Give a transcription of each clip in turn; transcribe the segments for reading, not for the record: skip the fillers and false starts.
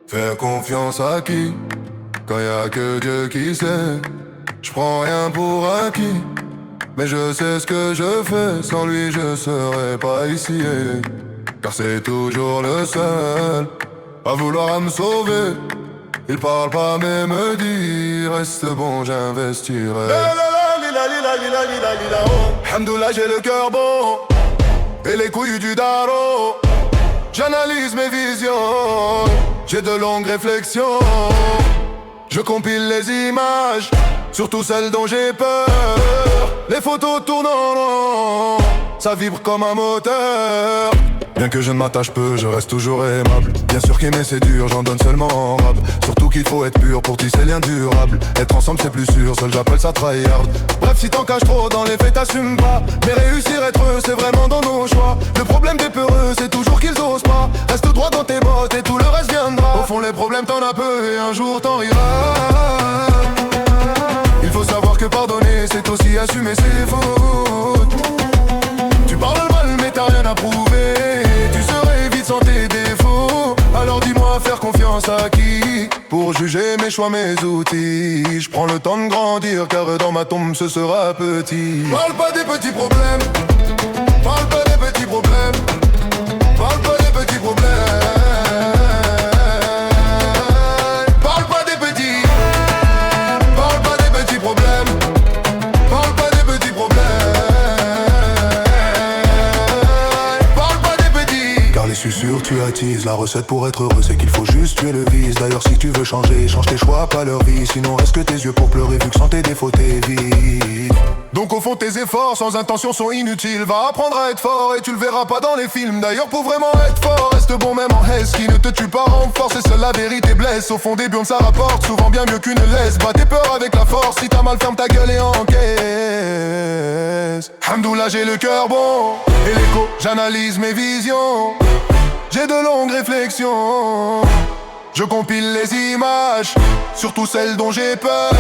Faire confiance à qui, quand y a que Dieu qui sait. Je prends rien pour acquis, mais je sais ce que je fais. Sans lui je serais pas ici, car c'est toujours le seul à vouloir me sauver. Il parle pas mais me dit reste bon, j'investirai. Hamdoullah, j'ai le cœur bon et les couilles du daro. J'analyse mes visions, j'ai de longues réflexions. Je compile les images, surtout celles dont j'ai peur. Les photos tournent en rond, ça vibre comme un moteur. Bien que je ne m'attache peu, je reste toujours aimable. Bien sûr qu'aimer c'est dur, j'en donne seulement en rap. Surtout qu'il faut être pur pour tisser liens durables. Être ensemble c'est plus sûr, seul j'appelle ça tryhard. Bref, si t'en caches trop, dans les faits t'assumes pas. Mais réussir, être heureux, c'est vraiment dans nos choix. Le problème des peureux, c'est toujours qu'ils osent pas. Reste droit dans tes bottes et tout le reste viendra. Au fond les problèmes t'en as peu et un jour t'en riras. Il faut savoir que pardonner, c'est aussi assumer ses fautes. Tu parles mal mais t'as rien à prouver. Tu serais vite sans tes défauts. Alors dis-moi faire confiance à qui pour juger mes choix, mes outils. Je prends le temps de grandir car dans ma tombe ce sera petit. Parle pas des petits problèmes, parle pas des petits problèmes, parle pas des petits problèmes. Parle pas des petits, parle pas des petits problèmes, parle pas des petits problèmes. Parle pas des petits. Car les susurres tu attises. La recette pour être heureux c'est qu'il faut juste tuer le vice. D'ailleurs si tu veux changer, change tes choix pas leur vie. Sinon reste que tes yeux pour pleurer vu que sans tes défauts t'es vide. Donc au fond tes efforts sans intention sont inutiles. Va apprendre à être fort et tu le verras pas dans les films. D'ailleurs pour vraiment être fort, reste bon même en haisse. Qui ne te tue pas en force et seule la vérité blesse. Au fond des burnes ça rapporte souvent bien mieux qu'une laisse. Bats tes peurs avec la force, si t'as mal ferme ta gueule et encaisse. Hamdoullah j'ai le cœur bon et l'écho, j'analyse mes visions. J'ai de longues réflexions. Je compile les images, surtout celles dont j'ai peur.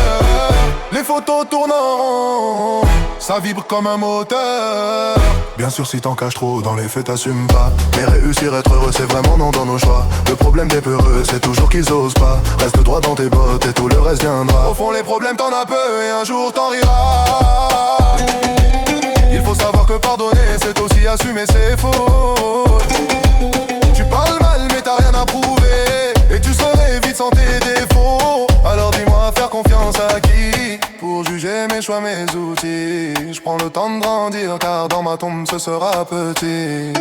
Les photos tournent en rond, ça vibre comme un moteur. Bien sûr si t'en caches trop, dans les faits t'assumes pas. Mais réussir, être heureux, c'est vraiment non dans nos choix. Le problème des peureux, c'est toujours qu'ils osent pas. Reste droit dans tes bottes et tout le reste viendra. Au fond les problèmes t'en as peu et un jour t'en riras. Il faut savoir que pardonner, c'est aussi assumer ses fautes. Tu parles mal mais t'as rien à prouver. Et tu serais vite sans tes défauts. Alors dis-moi faire confiance à qui pour juger mes choix, mes outils. Je prends le temps de grandir car dans ma tombe ce sera petit.